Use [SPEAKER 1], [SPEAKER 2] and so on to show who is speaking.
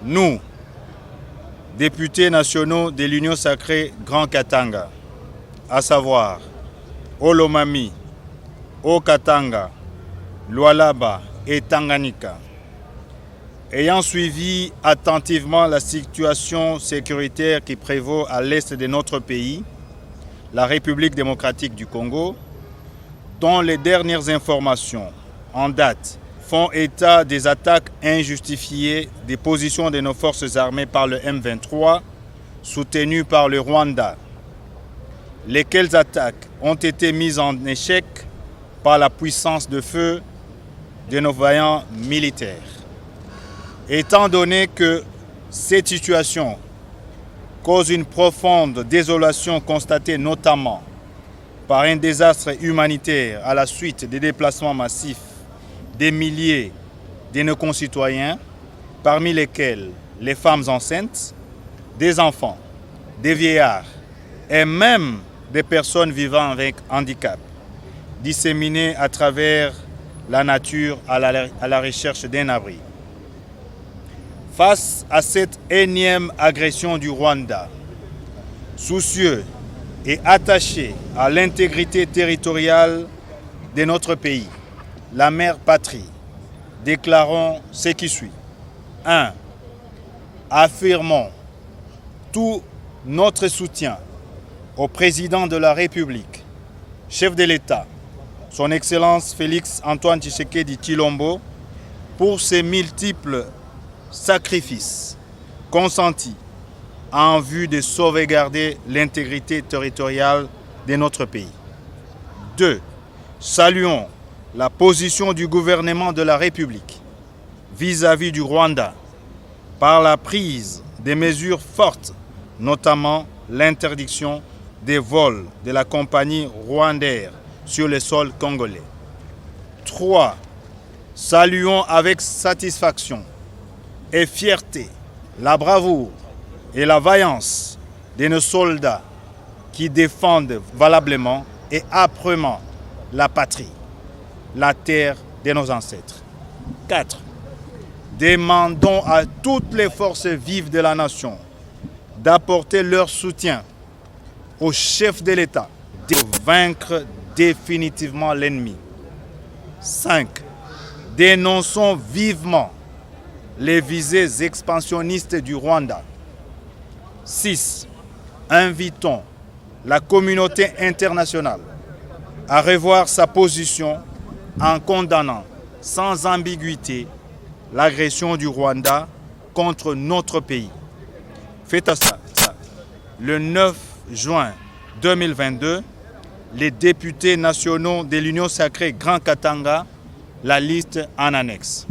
[SPEAKER 1] nous, députés nationaux de l'Union sacrée Grand Katanga, à savoir Olomami, Haut-Katanga, Lualaba et Tanganyika, ayant suivi attentivement la situation sécuritaire qui prévaut à l'est de notre pays, la République démocratique du Congo, dont les dernières informations en date font état des attaques injustifiées des positions de nos forces armées par le M23, soutenues par le Rwanda, lesquelles attaques ont été mises en échec par la puissance de feu de nos vaillants militaires. Étant donné que cette situation cause une profonde désolation constatée notamment par un désastre humanitaire à la suite des déplacements massifs des milliers de nos concitoyens, parmi lesquels les femmes enceintes, des enfants, des vieillards et même des personnes vivant avec handicap, disséminées à travers la nature à la recherche d'un abri. Face à cette énième agression du Rwanda, soucieux et attaché à l'intégrité territoriale de notre pays, la mère patrie, déclarons ce qui suit. 1. Affirmons tout notre soutien au président de la République, chef de l'État, son Excellence Félix Antoine Tshisekedi Tshilombo, pour ses multiples sacrifices consentis en vue de sauvegarder l'intégrité territoriale de notre pays. 2. Saluons la position du gouvernement de la République vis-à-vis du Rwanda par la prise de mesures fortes, notamment l'interdiction des vols de la compagnie Rwandair sur le sol congolais. 3. Saluons avec satisfaction et fierté la bravoure et la vaillance de nos soldats qui défendent valablement et âprement la patrie, la terre de nos ancêtres. 4. Demandons à toutes les forces vives de la nation d'apporter leur soutien au chef de l'État de vaincre définitivement l'ennemi. 5. Dénonçons vivement les visées expansionnistes du Rwanda. 6. Invitons la communauté internationale à revoir sa position en condamnant sans ambiguïté l'agression du Rwanda contre notre pays. Fait à ça, le 9 juin 2022, les députés nationaux de l'Union sacrée Grand Katanga, la liste en annexe.